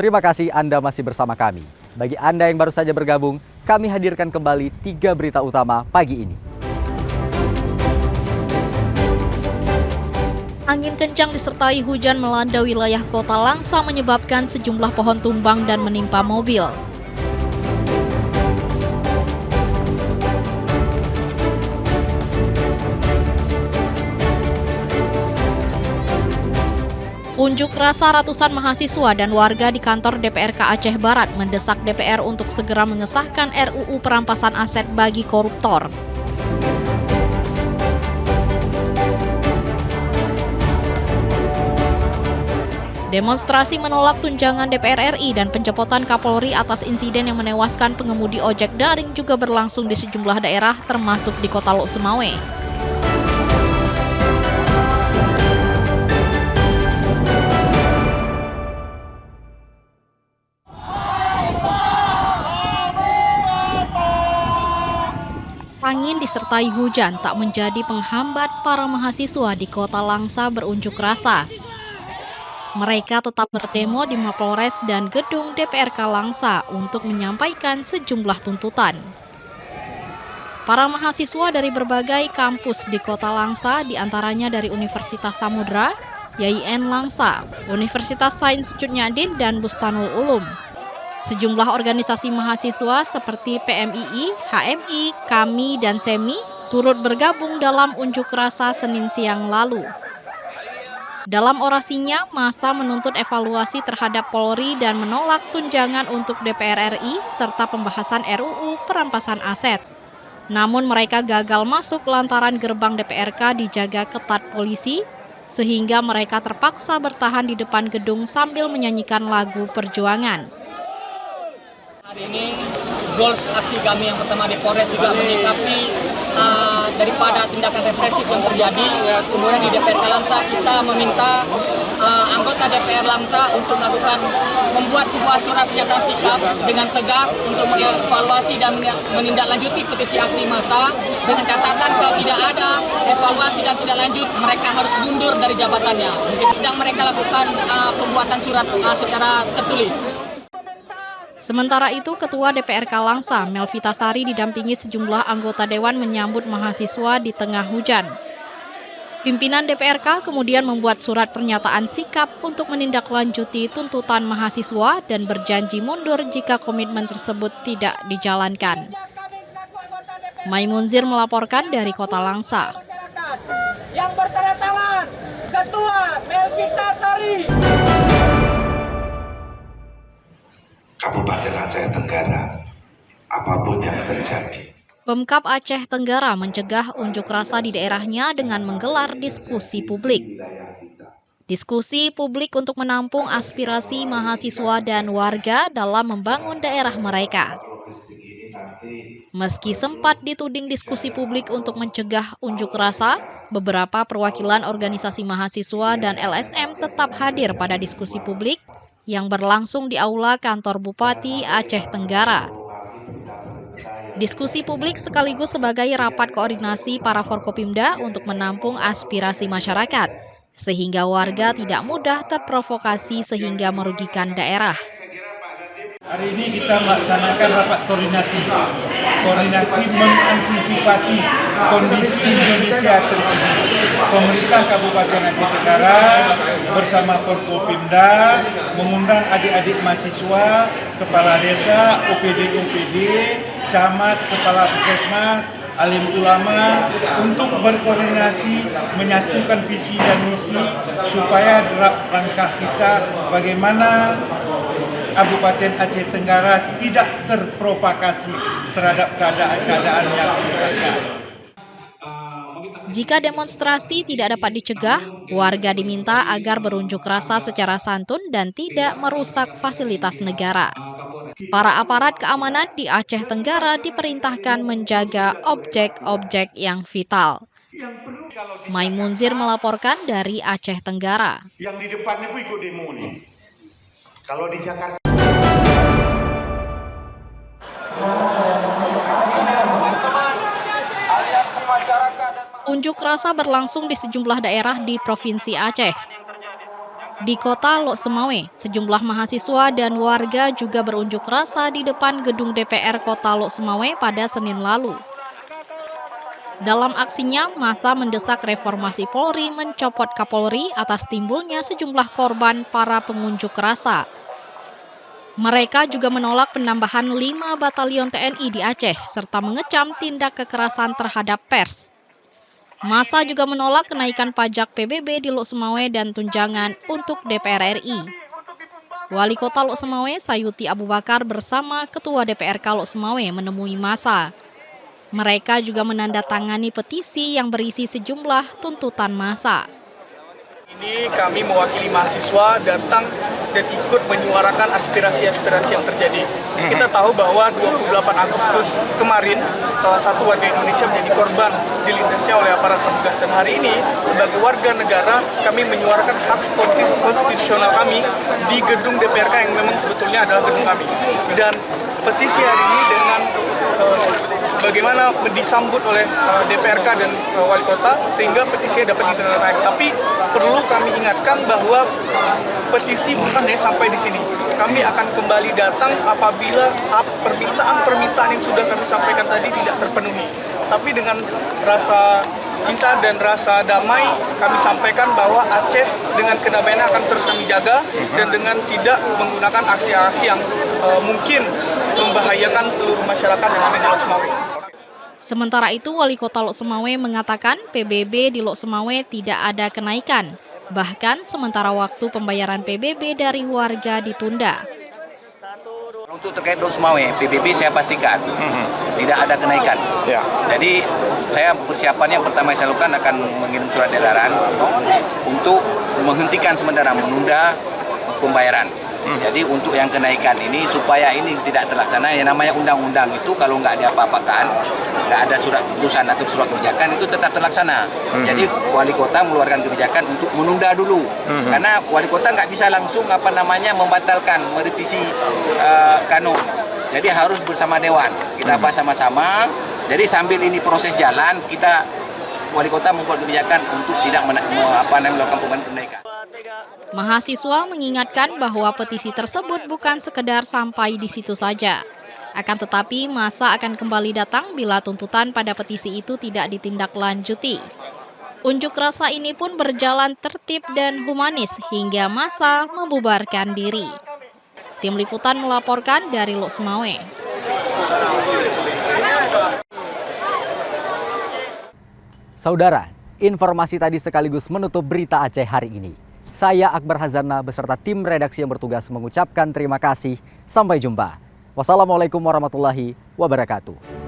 Terima kasih Anda masih bersama kami. Bagi Anda yang baru saja bergabung, kami hadirkan kembali 3 berita utama pagi ini. Angin kencang disertai hujan melanda wilayah Kota Langsa menyebabkan sejumlah pohon tumbang dan menimpa mobil. Unjuk rasa ratusan mahasiswa dan warga di kantor DPRK Aceh Barat mendesak DPR untuk segera mengesahkan RUU perampasan aset bagi koruptor. Demonstrasi menolak tunjangan DPR RI dan pencopotan Kapolri atas insiden yang menewaskan pengemudi ojek daring juga berlangsung di sejumlah daerah termasuk di Kota Lok Semawe. Angin disertai hujan tak menjadi penghambat para mahasiswa di Kota Langsa berunjuk rasa. Mereka tetap berdemo di Mapolres dan gedung DPRK Langsa untuk menyampaikan sejumlah tuntutan. Para mahasiswa dari berbagai kampus di Kota Langsa, diantaranya dari Universitas Samudra, YIN Langsa, Universitas Sains Cut Nyadin, dan Bustanul Ulum. Sejumlah organisasi mahasiswa seperti PMII, HMI, KAMI, dan SEMI turut bergabung dalam unjuk rasa Senin siang lalu. Dalam orasinya, massa menuntut evaluasi terhadap Polri dan menolak tunjangan untuk DPR RI serta pembahasan RUU perampasan aset. Namun mereka gagal masuk lantaran gerbang DPRK dijaga ketat polisi, sehingga mereka terpaksa bertahan di depan gedung sambil menyanyikan lagu perjuangan. Hari ini goals aksi kami yang pertama di Polres juga menyikapi daripada tindakan represif yang terjadi. Kemudian di DPRK Langsa kita meminta anggota DPR Langsa untuk membuat sebuah surat pernyataan sikap dengan tegas untuk mengevaluasi dan menindaklanjuti petisi aksi massa dengan catatan kalau tidak ada evaluasi dan tidak lanjut mereka harus mundur dari jabatannya. Sedang mereka lakukan pembuatan surat secara tertulis. Sementara itu, Ketua DPRK Langsa, Melvita Sari, didampingi sejumlah anggota Dewan menyambut mahasiswa di tengah hujan. Pimpinan DPRK kemudian membuat surat pernyataan sikap untuk menindaklanjuti tuntutan mahasiswa dan berjanji mundur jika komitmen tersebut tidak dijalankan. Maimunzir melaporkan dari Kota Langsa. Yang bertanda tangan, Ketua Melvita Sari. Kabupaten Aceh Tenggara, apapun yang terjadi. Pemkab Aceh Tenggara mencegah unjuk rasa di daerahnya dengan menggelar diskusi publik. Diskusi publik untuk menampung aspirasi mahasiswa dan warga dalam membangun daerah mereka. Meski sempat dituding diskusi publik untuk mencegah unjuk rasa, beberapa perwakilan organisasi mahasiswa dan LSM tetap hadir pada diskusi publik yang berlangsung di aula kantor Bupati Aceh Tenggara. Diskusi publik sekaligus sebagai rapat koordinasi para Forkopimda untuk menampung aspirasi masyarakat, sehingga warga tidak mudah terprovokasi sehingga merugikan daerah. Hari ini kita melaksanakan rapat koordinasi mengantisipasi kondisi Indonesia terkini. Pemerintah Kabupaten Aceh Tenggara bersama Forkopimda mengundang adik-adik mahasiswa, kepala desa, OPD, camat, kepala puskesmas, alim ulama untuk berkoordinasi menyatukan visi dan misi supaya langkah kita bagaimana Kabupaten Aceh Tenggara tidak terprovokasi terhadap keadaan yang mendesak. Jika demonstrasi tidak dapat dicegah, warga diminta agar berunjuk rasa secara santun dan tidak merusak fasilitas negara. Para aparat keamanan di Aceh Tenggara diperintahkan menjaga objek-objek yang vital. Maimunzir melaporkan dari Aceh Tenggara. Yang di depannya pun ikut demo nih. Kalau di Jakarta. Unjuk rasa berlangsung di sejumlah daerah di Provinsi Aceh. Di kota Lok Sumawe, sejumlah mahasiswa dan warga juga berunjuk rasa di depan gedung DPR Kota Lok Sumawe pada Senin lalu. Dalam aksinya, massa mendesak reformasi Polri mencopot Kapolri atas timbulnya sejumlah korban para pengunjuk rasa. Mereka juga menolak penambahan 5 batalion TNI di Aceh, serta mengecam tindak kekerasan terhadap pers. Massa juga menolak kenaikan pajak PBB di Lok Sumawe dan tunjangan untuk DPR RI. Wali Kota Lok Sumawe, Sayuti Abu Bakar bersama Ketua DPRK Lok Sumawe menemui massa. Mereka juga menandatangani petisi yang berisi sejumlah tuntutan massa. Ini kami mewakili mahasiswa datang dan ikut menyuarakan aspirasi-aspirasi yang terjadi. Kita tahu bahwa 28 Agustus kemarin, salah satu warga Indonesia menjadi korban dilindasnya oleh aparat petugas. Dan hari ini, sebagai warga negara, kami menyuarakan hak konstitusional kami di gedung DPRK yang memang sebetulnya adalah gedung kami. Dan petisi hari ini dengan bagaimana disambut oleh DPRK dan Wali Kota sehingga petisinya dapat ditandatangani. Tapi perlu kami ingatkan bahwa petisi bukan hanya sampai di sini. Kami akan kembali datang apabila permintaan-permintaan yang sudah kami sampaikan tadi tidak terpenuhi. Tapi dengan rasa cinta dan rasa damai kami sampaikan bahwa Aceh dengan kedamaiannya akan terus kami jaga dan dengan tidak menggunakan aksi-aksi yang mungkin membahayakan seluruh masyarakat yang ada di Lok Sumawe. Sementara itu, Wali Kota Lok Sumawe mengatakan PBB di Lok Sumawe tidak ada kenaikan. Bahkan sementara waktu pembayaran PBB dari warga ditunda. Untuk terkait Lok Sumawe, PBB saya pastikan tidak ada kenaikan. Ya. Jadi saya persiapannya pertama yang saya lakukan akan mengirim surat edaran untuk menghentikan sementara, menunda pembayaran. Jadi untuk yang kenaikan ini supaya ini tidak terlaksana, yang namanya undang-undang itu kalau nggak diapa-apakan, nggak ada surat keputusan atau surat kebijakan itu tetap terlaksana. Jadi wali kota mengeluarkan kebijakan untuk menunda dulu, karena wali kota nggak bisa langsung membatalkan, merevisi kanun. Jadi harus bersama dewan, kita bahas sama-sama. Jadi sambil ini proses jalan, kita wali kota membuat kebijakan untuk tidak melakukan penaikan. Mahasiswa mengingatkan bahwa petisi tersebut bukan sekedar sampai di situ saja. Akan tetapi, massa akan kembali datang bila tuntutan pada petisi itu tidak ditindaklanjuti. Unjuk rasa ini pun berjalan tertib dan humanis hingga massa membubarkan diri. Tim Liputan melaporkan dari Lok Sumawe. Saudara, informasi tadi sekaligus menutup berita Aceh hari ini. Saya Akbar Hazana beserta tim redaksi yang bertugas mengucapkan terima kasih. Sampai jumpa. Wassalamualaikum warahmatullahi wabarakatuh.